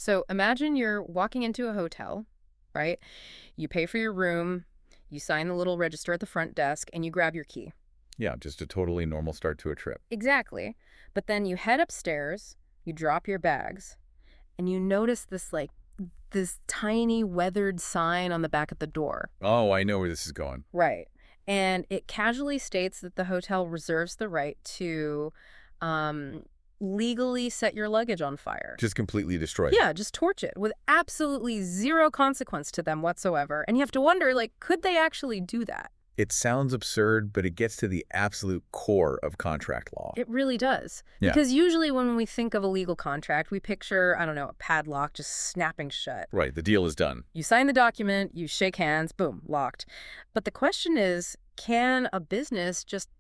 So imagine you're walking into a hotel, right? You pay for your room, you sign the little register at the front desk, and you grab your key. Yeah, just a totally normal start to a trip. Exactly. But then you head upstairs, you drop your bags, and you notice this tiny weathered sign on the back of the door. Oh, I know where this is going. Right. And it casually states that the hotel reserves the right to um, legally set your luggage on fire. Just completely destroy it. Yeah, just torch it with absolutely zero consequence to them whatsoever. And you have to wonder, could they actually do that? It sounds absurd, but it gets to the absolute core of contract law. It really does. Yeah. Because usually when we think of a legal contract, we picture, I don't know, a padlock just snapping shut. Right, the deal is done. You sign the document, you shake hands, boom, locked. But the question is, can a business just,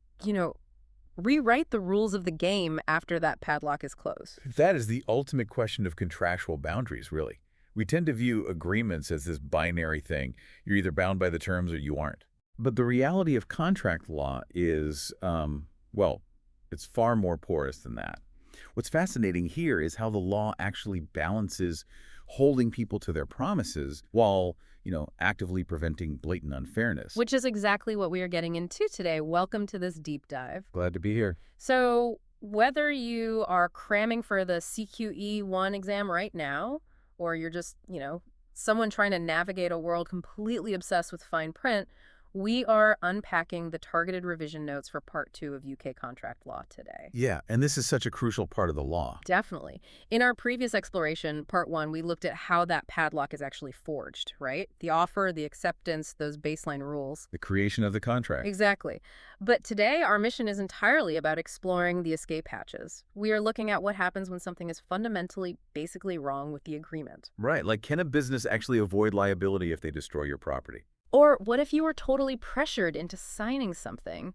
rewrite the rules of the game after that padlock is closed? That is the ultimate question of contractual boundaries, really. We tend to view agreements as this binary thing. You're either bound by the terms or you aren't. But the reality of contract law is, well, it's far more porous than that. What's fascinating here is how the law actually balances holding people to their promises while, actively preventing blatant unfairness. Which is exactly what we are getting into today. Welcome to this deep dive. Glad to be here. So whether you are cramming for the SQE1 exam right now, or you're just, someone trying to navigate a world completely obsessed with fine print, we are unpacking the targeted revision notes for Part 2 of UK contract law today. Yeah, and this is such a crucial part of the law. Definitely. In our previous exploration, Part 1, we looked at how that padlock is actually forged, right? The offer, the acceptance, those baseline rules. The creation of the contract. Exactly. But today, our mission is entirely about exploring the escape hatches. We are looking at what happens when something is fundamentally, basically wrong with the agreement. Right, like can a business actually avoid liability if they destroy your property? Or what if you were totally pressured into signing something?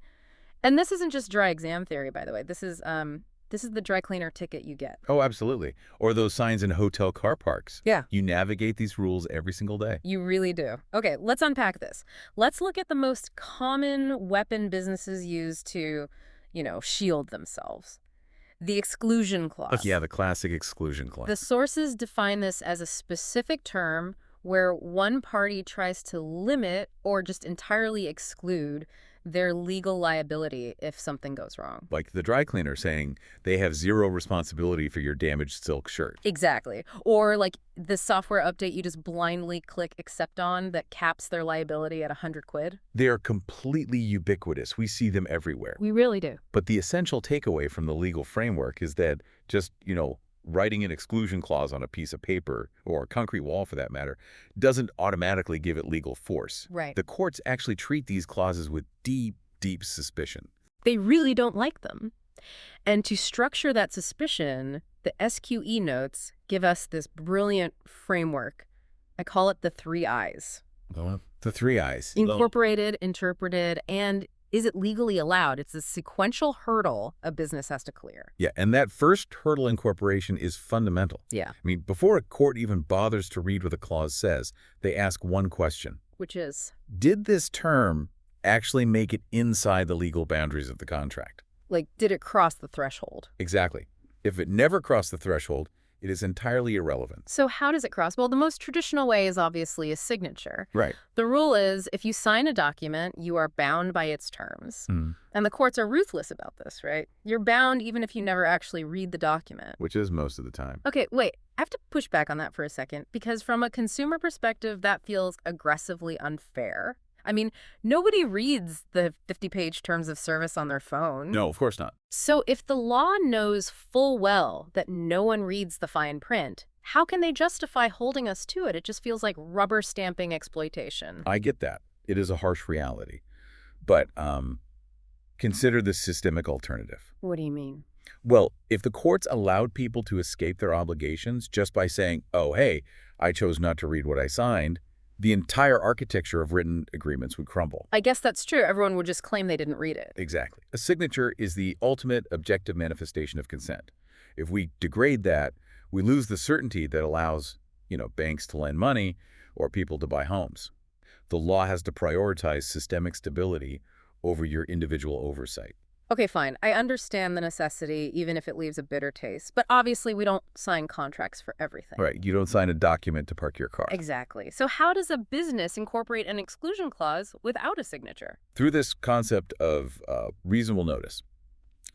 And this isn't just dry exam theory, by the way. This is the dry cleaner ticket you get. Oh, absolutely. Or those signs in hotel car parks. Yeah. You navigate these rules every single day. You really do. Okay, let's unpack this. Let's look at the most common weapon businesses use to, shield themselves. The exclusion clause. Yeah, the classic exclusion clause. The sources define this as a specific term where one party tries to limit or just entirely exclude their legal liability if something goes wrong. Like the dry cleaner saying they have zero responsibility for your damaged silk shirt. Exactly. Or like the software update you just blindly click accept on that caps their liability at 100 quid. They are completely ubiquitous. We see them everywhere. We really do. But the essential takeaway from the legal framework is that just, writing an exclusion clause on a piece of paper, or a concrete wall for that matter, doesn't automatically give it legal force. Right. The courts actually treat these clauses with deep, deep suspicion. They really don't like them. And to structure that suspicion, the SQE notes give us this brilliant framework. I call it the 3 I's. The 3 I's. Incorporated, interpreted, and is it legally allowed? It's a sequential hurdle a business has to clear. Yeah, and that first hurdle incorporation is fundamental. Yeah. I mean, before a court even bothers to read what the clause says, they ask one question. Which is? Did this term actually make it inside the legal boundaries of the contract? Like, did it cross the threshold? Exactly. If it never crossed the threshold, it is entirely irrelevant. So how does it cross? Well, the most traditional way is obviously a signature. Right. The rule is if you sign a document, you are bound by its terms. And the courts are ruthless about this, right? You're bound even if you never actually read the document. Which is most of the time. Okay, wait. I have to push back on that for a second because from a consumer perspective, that feels aggressively unfair. I mean, nobody reads the 50-page terms of service on their phone. No, of course not. So if the law knows full well that no one reads the fine print, how can they justify holding us to it? It just feels like rubber stamping exploitation. I get that. It is a harsh reality. But consider the systemic alternative. What do you mean? Well, if the courts allowed people to escape their obligations just by saying, oh, hey, I chose not to read what I signed, the entire architecture of written agreements would crumble. I guess that's true. Everyone would just claim they didn't read it. Exactly. A signature is the ultimate objective manifestation of consent. If we degrade that, we lose the certainty that allows, banks to lend money or people to buy homes. The law has to prioritize systemic stability over your individual oversight. Okay, fine. I understand the necessity, even if it leaves a bitter taste. But obviously, we don't sign contracts for everything. Right. You don't sign a document to park your car. Exactly. So how does a business incorporate an exclusion clause without a signature? Through this concept of reasonable notice,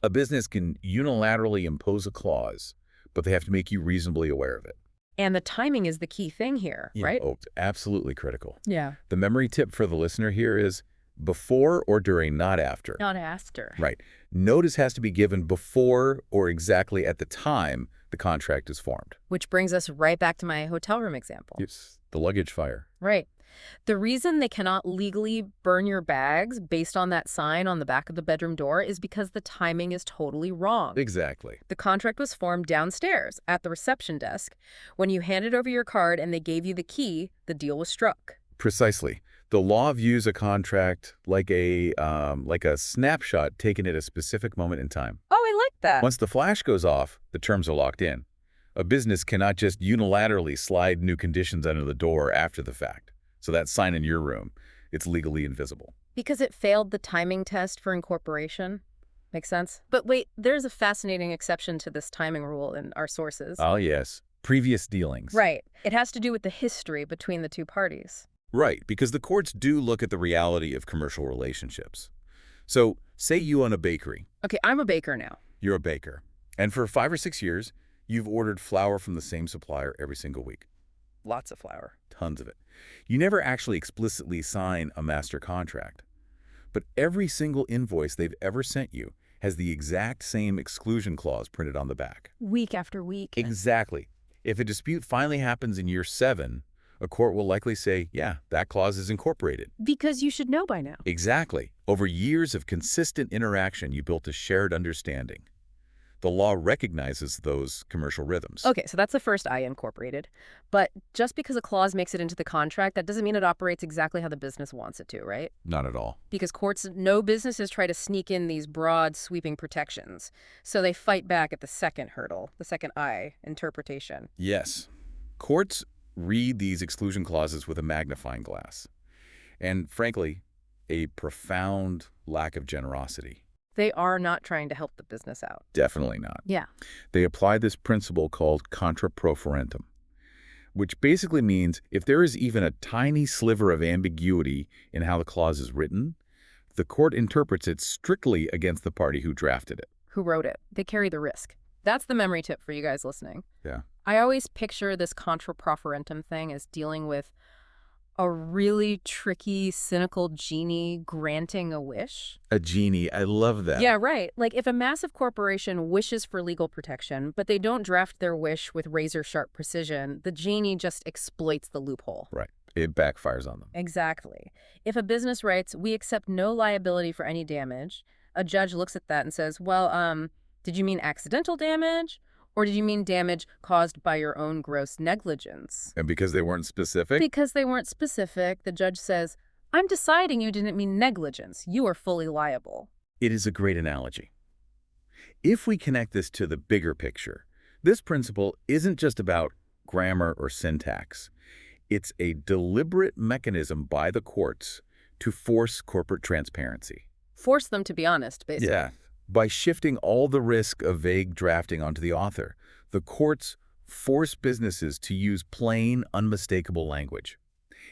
a business can unilaterally impose a clause, but they have to make you reasonably aware of it. And the timing is the key thing here, Yeah. right? Oh, absolutely critical. Yeah. The memory tip for the listener here is before or during, not after. Not after. Right. Notice has to be given before or exactly at the time the contract is formed. Which brings us right back to my hotel room example. Yes. The luggage fire. Right. The reason they cannot legally burn your bags based on that sign on the back of the bedroom door is because the timing is totally wrong. Exactly. The contract was formed downstairs at the reception desk. When you handed over your card and they gave you the key, the deal was struck. Precisely. The law views a contract like a snapshot taken at a specific moment in time. Oh, I like that. Once the flash goes off, the terms are locked in. A business cannot just unilaterally slide new conditions under the door after the fact. So that sign in your room, it's legally invisible. Because it failed the timing test for incorporation? Makes sense? But wait, there's a fascinating exception to this timing rule in our sources. Oh, yes. Previous dealings. Right. It has to do with the history between the two parties. Right, because the courts do look at the reality of commercial relationships. So, say you own a bakery. Okay, I'm a baker now. You're a baker. And for 5 or 6 years, you've ordered flour from the same supplier every single week. Lots of flour. Tons of it. You never actually explicitly sign a master contract. But every single invoice they've ever sent you has the exact same exclusion clause printed on the back. Week after week. Exactly. If a dispute finally happens in year 7, a court will likely say, yeah, that clause is incorporated. Because you should know by now. Exactly. Over years of consistent interaction, you built a shared understanding. The law recognizes those commercial rhythms. Okay, so that's the first I incorporated. But just because a clause makes it into the contract, that doesn't mean it operates exactly how the business wants it to, right? Not at all. Because courts know businesses try to sneak in these broad, sweeping protections. So they fight back at the second hurdle, the second I, interpretation. Yes. Courts read these exclusion clauses with a magnifying glass. And frankly, a profound lack of generosity. They are not trying to help the business out. Definitely not. Yeah. They apply this principle called contra pro forentum, which basically means if there is even a tiny sliver of ambiguity in how the clause is written, the court interprets it strictly against the party who drafted it. Who wrote it? They carry the risk. That's the memory tip for you guys listening. Yeah. I always picture this contra pro forentum thing as dealing with a really tricky, cynical genie granting a wish. A genie. I love that. Yeah, right. Like if a massive corporation wishes for legal protection, but they don't draft their wish with razor-sharp precision, the genie just exploits the loophole. Right. It backfires on them. Exactly. If a business writes, we accept no liability for any damage, a judge looks at that and says, well, did you mean accidental damage? Or did you mean damage caused by your own gross negligence? And because they weren't specific? Because they weren't specific, the judge says, I'm deciding you didn't mean negligence. You are fully liable. It is a great analogy. If we connect this to the bigger picture, this principle isn't just about grammar or syntax. It's a deliberate mechanism by the courts to force corporate transparency. Force them to be honest, basically. Yeah. By shifting all the risk of vague drafting onto the author, the courts force businesses to use plain, unmistakable language.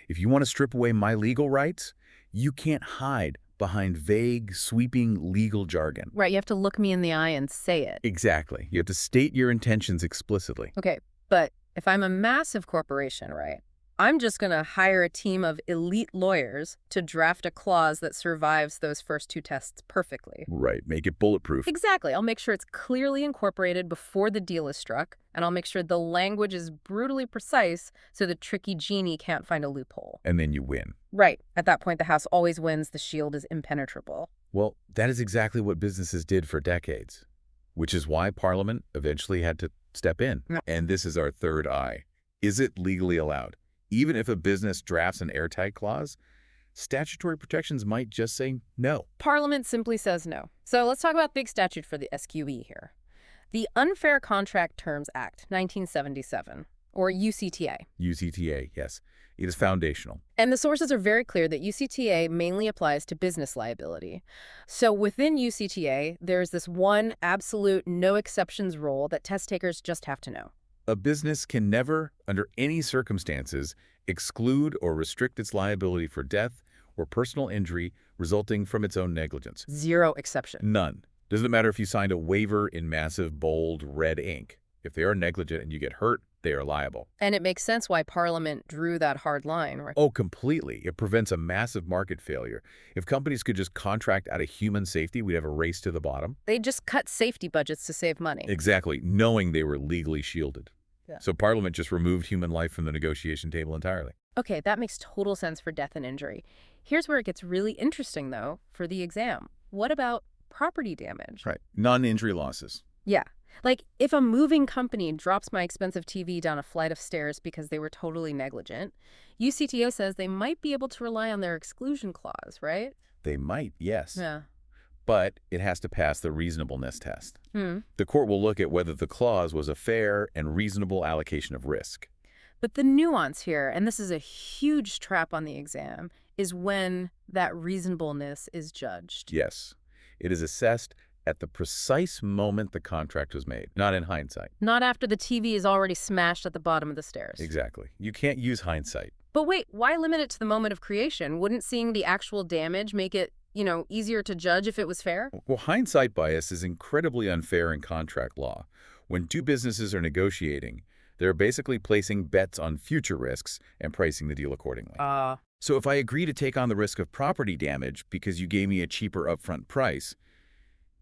If you want to strip away my legal rights, you can't hide behind vague, sweeping legal jargon. Right, you have to look me in the eye and say it. Exactly. You have to state your intentions explicitly. Okay, but if I'm a massive corporation, right, I'm just going to hire a team of elite lawyers to draft a clause that survives those first two tests perfectly. Right. Make it bulletproof. Exactly. I'll make sure it's clearly incorporated before the deal is struck, and I'll make sure the language is brutally precise so the tricky genie can't find a loophole. And then you win. Right. At that point, the house always wins. The shield is impenetrable. Well, that is exactly what businesses did for decades, which is why Parliament eventually had to step in. Yeah. And this is our third I. Is it legally allowed? Even if a business drafts an airtight clause, statutory protections might just say no. Parliament simply says no. So let's talk about big statute for the SQE here. The Unfair Contract Terms Act, 1977, or UCTA. UCTA, yes. It is foundational. And the sources are very clear that UCTA mainly applies to business liability. So within UCTA, there's this one absolute no exceptions rule that test takers just have to know. A business can never, under any circumstances, exclude or restrict its liability for death or personal injury resulting from its own negligence. Zero exception. None. Doesn't matter if you signed a waiver in massive, bold, red ink. If they are negligent and you get hurt, they are liable. And it makes sense why Parliament drew that hard line, right? Oh, completely. It prevents a massive market failure. If companies could just contract out of human safety, we'd have a race to the bottom. They just cut safety budgets to save money. Exactly, knowing they were legally shielded. Yeah. So Parliament just removed human life from the negotiation table entirely. Okay, that makes total sense for death and injury. Here's where it gets really interesting, though, for the exam. What about property damage? Right. Non-injury losses. Yeah. Like, if a moving company drops my expensive TV down a flight of stairs because they were totally negligent, UCTA says they might be able to rely on their exclusion clause, right? They might, yes. Yeah. But it has to pass the reasonableness test. Hmm. The court will look at whether the clause was a fair and reasonable allocation of risk. But the nuance here, and this is a huge trap on the exam, is when that reasonableness is judged. Yes. It is assessed at the precise moment the contract was made, not in hindsight. Not after the TV is already smashed at the bottom of the stairs. Exactly. You can't use hindsight. But wait, why limit it to the moment of creation? Wouldn't seeing the actual damage make it, easier to judge if it was fair? Well, hindsight bias is incredibly unfair in contract law. When two businesses are negotiating, they're basically placing bets on future risks and pricing the deal accordingly. So if I agree to take on the risk of property damage because you gave me a cheaper upfront price,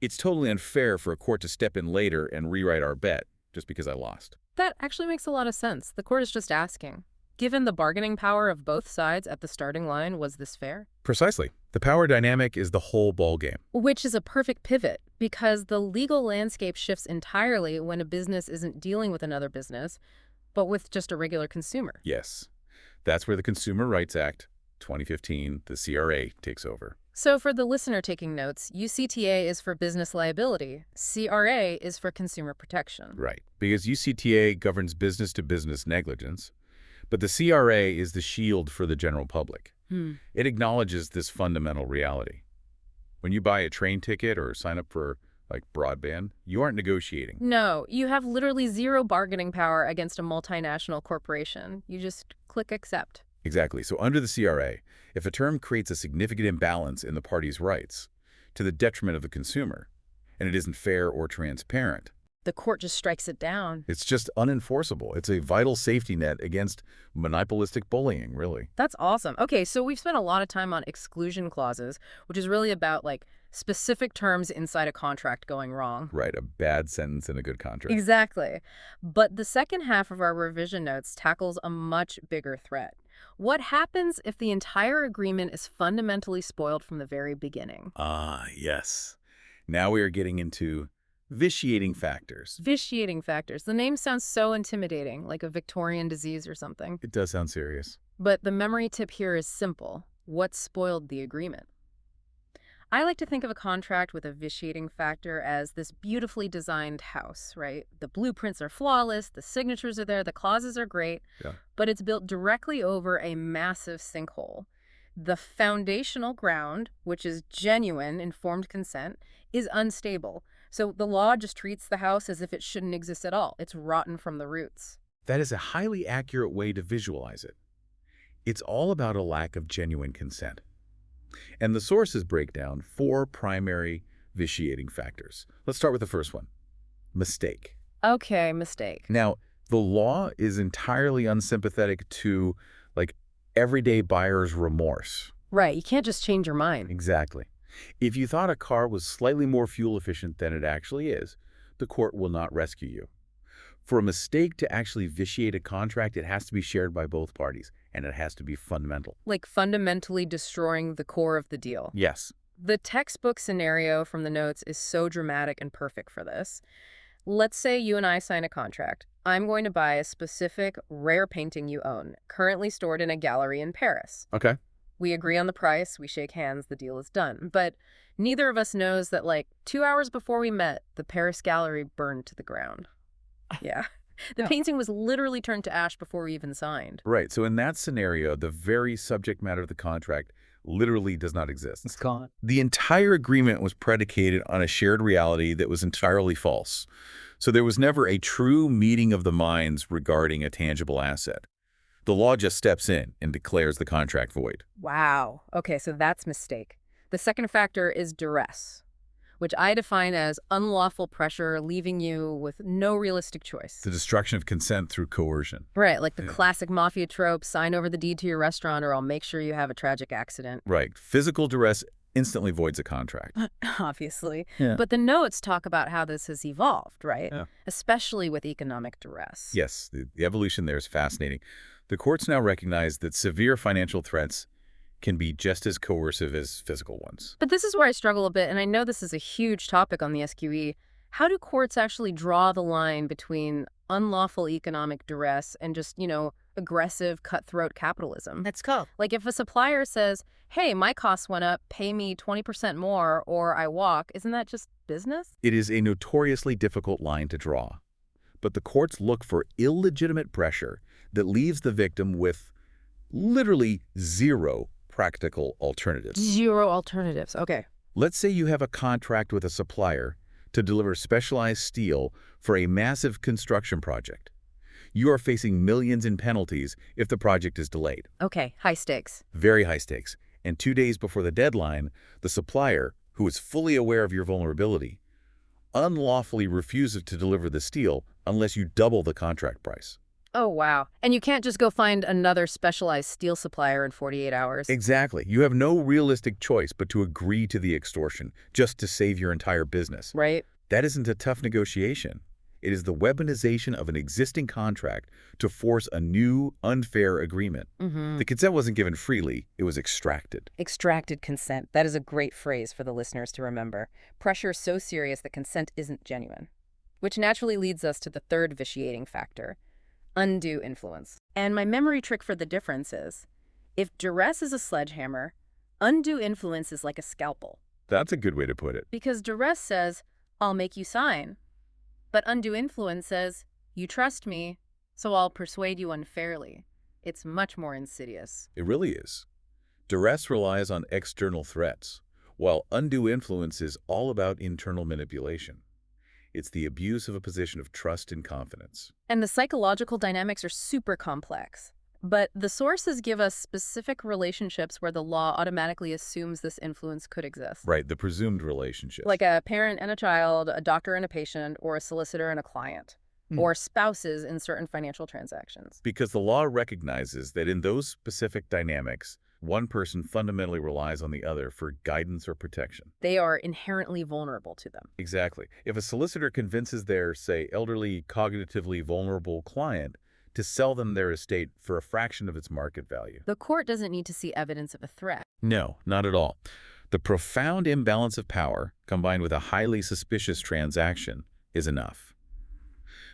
it's totally unfair for a court to step in later and rewrite our bet just because I lost. That actually makes a lot of sense. The court is just asking, given the bargaining power of both sides at the starting line, was this fair? Precisely. The power dynamic is the whole ballgame. Which is a perfect pivot, because the legal landscape shifts entirely when a business isn't dealing with another business, but with just a regular consumer. Yes. That's where the Consumer Rights Act, 2015, the CRA, takes over. So for the listener taking notes, UCTA is for business liability, CRA is for consumer protection. Right. Because UCTA governs business-to-business negligence, but the CRA is the shield for the general public. It acknowledges this fundamental reality. When you buy a train ticket or sign up for, broadband, you aren't negotiating. No, you have literally zero bargaining power against a multinational corporation. You just click accept. Exactly. So under the CRA, if a term creates a significant imbalance in the party's rights to the detriment of the consumer, and it isn't fair or transparent, The court just strikes it down. it's just unenforceable. It's a vital safety net against monopolistic bullying, really. That's awesome. Okay, so we've spent a lot of time on exclusion clauses, which is really about specific terms inside a contract going wrong. Right, a bad sentence in a good contract. Exactly. But the second half of our revision notes tackles a much bigger threat. What happens if the entire agreement is fundamentally spoiled from the very beginning? Ah, yes. Now we are getting into vitiating factors. Vitiating factors. The name sounds so intimidating, like a Victorian disease or something. It does sound serious. But the memory tip here is simple. What spoiled the agreement? I like to think of a contract with a vitiating factor as this beautifully designed house, right? The blueprints are flawless, the signatures are there, the clauses are great, Yeah. but it's built directly over a massive sinkhole. The foundational ground, which is genuine informed consent, is unstable. So the law just treats the house as if it shouldn't exist at all. It's rotten from the roots. That is a highly accurate way to visualize it. It's all about a lack of genuine consent. And the sources break down 4 primary vitiating factors. Let's start with the first one, mistake. Okay, mistake. Now, the law is entirely unsympathetic to, everyday buyer's remorse. Right, you can't just change your mind. Exactly. If you thought a car was slightly more fuel efficient than it actually is, the court will not rescue you. For a mistake to actually vitiate a contract, it has to be shared by both parties, and it has to be fundamental. Like fundamentally destroying the core of the deal. Yes. The textbook scenario from the notes is so dramatic and perfect for this. Let's say you and I sign a contract. I'm going to buy a specific rare painting you own, currently stored in a gallery in Paris. Okay. We agree on the price, we shake hands, the deal is done. But neither of us knows that 2 hours before we met, the Paris gallery burned to the ground. Yeah. The Yeah. painting was literally turned to ash before we even signed. Right. So in that scenario, the very subject matter of the contract literally does not exist. It's gone. The entire agreement was predicated on a shared reality that was entirely false. So there was never a true meeting of the minds regarding a tangible asset. The law just steps in and declares the contract void. Wow. Okay, so that's mistake. The second factor is duress, which I define as unlawful pressure leaving you with no realistic choice. The destruction of consent through coercion. Right, like the Yeah. classic mafia trope, sign over the deed to your restaurant or I'll make sure you have a tragic accident. Right. Physical duress instantly voids a contract. Obviously. Yeah. But the notes talk about how this has evolved, right? Yeah. Especially with economic duress. Yes, the evolution there is fascinating. The courts now recognize that severe financial threats can be just as coercive as physical ones. But this is where I struggle a bit, and I know this is a huge topic on the SQE. How do courts actually draw the line between unlawful economic duress and just, aggressive, cutthroat capitalism? Let's go. Like if a supplier says, hey, my costs went up, pay me 20% more, or I walk, isn't that just business? It is a notoriously difficult line to draw, but the courts look for illegitimate pressure that leaves the victim with literally zero practical alternatives. Zero alternatives. Okay. Let's say you have a contract with a supplier to deliver specialized steel for a massive construction project. You are facing millions in penalties if the project is delayed. Okay. High stakes. Very high stakes. And 2 days before the deadline, the supplier, who is fully aware of your vulnerability, unlawfully refuses to deliver the steel unless you double the contract price. Oh, wow. And you can't just go find another specialized steel supplier in 48 hours. Exactly. You have no realistic choice but to agree to the extortion just to save your entire business. Right? That isn't a tough negotiation. It is the weaponization of an existing contract to force a new, unfair agreement. Mm-hmm. The consent wasn't given freely, it was extracted. Extracted consent. That is a great phrase for the listeners to remember. Pressure so serious that consent isn't genuine. Which naturally leads us to the third vitiating factor, undue influence. And my memory trick for the difference is, if duress is a sledgehammer, undue influence is like a scalpel. That's a good way to put it. Because duress says, I'll make you sign. But undue influence says, you trust me, so I'll persuade you unfairly. It's much more insidious. It really is. Duress relies on external threats, while undue influence is all about internal manipulation. It's the abuse of a position of trust and confidence. And the psychological dynamics are super complex. But the sources give us specific relationships where the law automatically assumes this influence could exist. Right, the presumed relationship. Like a parent and a child, a doctor and a patient, or a solicitor and a client, or spouses in certain financial transactions. Because the law recognizes that in those specific dynamics, one person fundamentally relies on the other for guidance or protection. They are inherently vulnerable to them. Exactly. If a solicitor convinces their, say, elderly, cognitively vulnerable client to sell them their estate for a fraction of its market value. The court doesn't need to see evidence of a threat. No, not at all. The profound imbalance of power, combined with a highly suspicious transaction, is enough.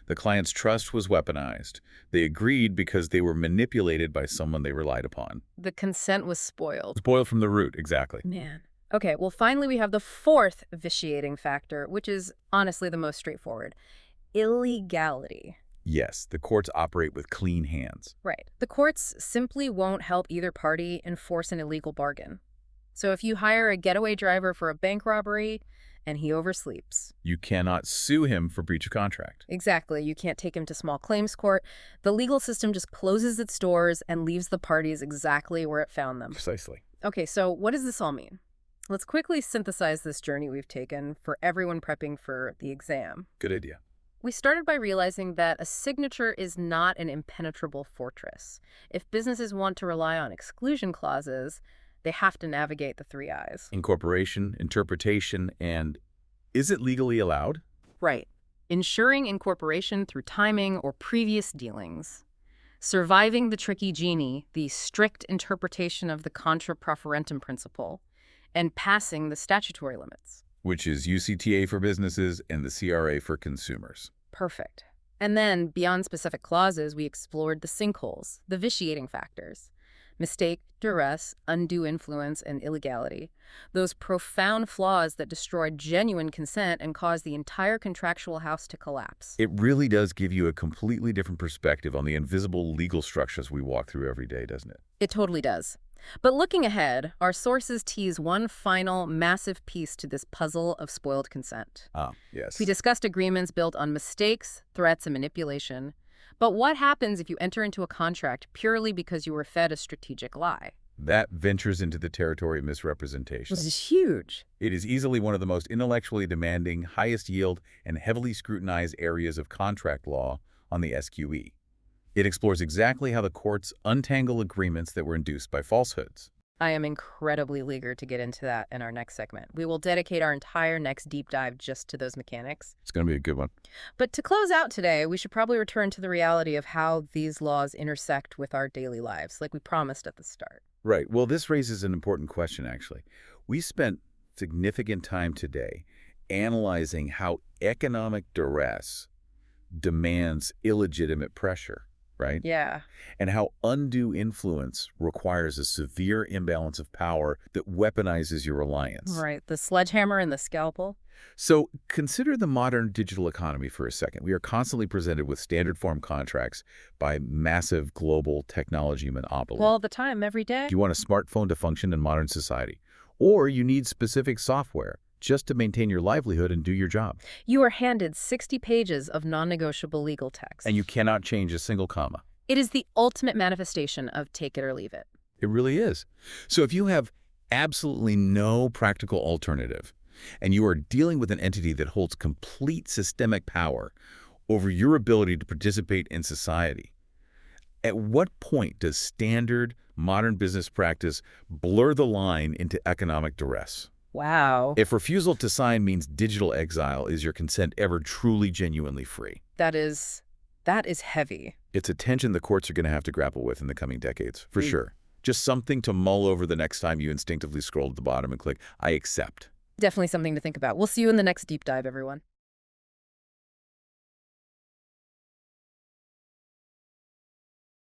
The client's trust was weaponized. They agreed because they were manipulated by someone they relied upon. The consent was spoiled. Spoiled from the root, exactly. Man. Okay, well, finally we have the fourth vitiating factor, which is honestly the most straightforward. Illegality. Yes, the courts operate with clean hands. Right. The courts simply won't help either party enforce an illegal bargain. So if you hire a getaway driver for a bank robbery and he oversleeps. You cannot sue him for breach of contract. Exactly. You can't take him to small claims court. The legal system just closes its doors and leaves the parties exactly where it found them. Precisely. Okay, so what does this all mean? Let's quickly synthesize this journey we've taken for everyone prepping for the exam. Good idea. We started by realizing that a signature is not an impenetrable fortress. If businesses want to rely on exclusion clauses, they have to navigate the 3 I's. Incorporation, interpretation, and is it legally allowed? Right. Ensuring incorporation through timing or previous dealings. Surviving the tricky genie, the strict interpretation of the contra proferentum principle, and passing the statutory limits. Which is UCTA for businesses and the CRA for consumers. Perfect. And then, beyond specific clauses, we explored the sinkholes, the vitiating factors. Mistake, duress, undue influence, and illegality. Those profound flaws that destroy genuine consent and cause the entire contractual house to collapse. It really does give you a completely different perspective on the invisible legal structures we walk through every day, doesn't it? It totally does. But looking ahead, our sources tease one final massive piece to this puzzle of spoiled consent. Yes. We discussed agreements built on mistakes, threats, and manipulation. But what happens if you enter into a contract purely because you were fed a strategic lie? That ventures into the territory of misrepresentation. This is huge. It is easily one of the most intellectually demanding, highest yield, and heavily scrutinized areas of contract law on the SQE. It explores exactly how the courts untangle agreements that were induced by falsehoods. I am incredibly eager to get into that in our next segment. We will dedicate our entire next deep dive just to those mechanics. It's going to be a good one. But to close out today, we should probably return to the reality of how these laws intersect with our daily lives, like we promised at the start. Right. Well, this raises an important question, actually. We spent significant time today analyzing how economic duress demands illegitimate pressure, right? Yeah. And how undue influence requires a severe imbalance of power that weaponizes your reliance. Right. The sledgehammer and the scalpel. So consider the modern digital economy for a second. We are constantly presented with standard form contracts by massive global technology monopolies. All the time, every day. You want a smartphone to function in modern society, or you need specific software just to maintain your livelihood and do your job. You are handed 60 pages of non-negotiable legal text. And you cannot change a single comma. It is the ultimate manifestation of take it or leave it. It really is. So if you have absolutely no practical alternative, and you are dealing with an entity that holds complete systemic power over your ability to participate in society, at what point does standard modern business practice blur the line into economic duress? Wow. If refusal to sign means digital exile, is your consent ever truly genuinely free? That is heavy. It's a tension the courts are going to have to grapple with in the coming decades, for sure. Just something to mull over the next time you instinctively scroll to the bottom and click, I accept. Definitely something to think about. We'll see you in the next deep dive, everyone.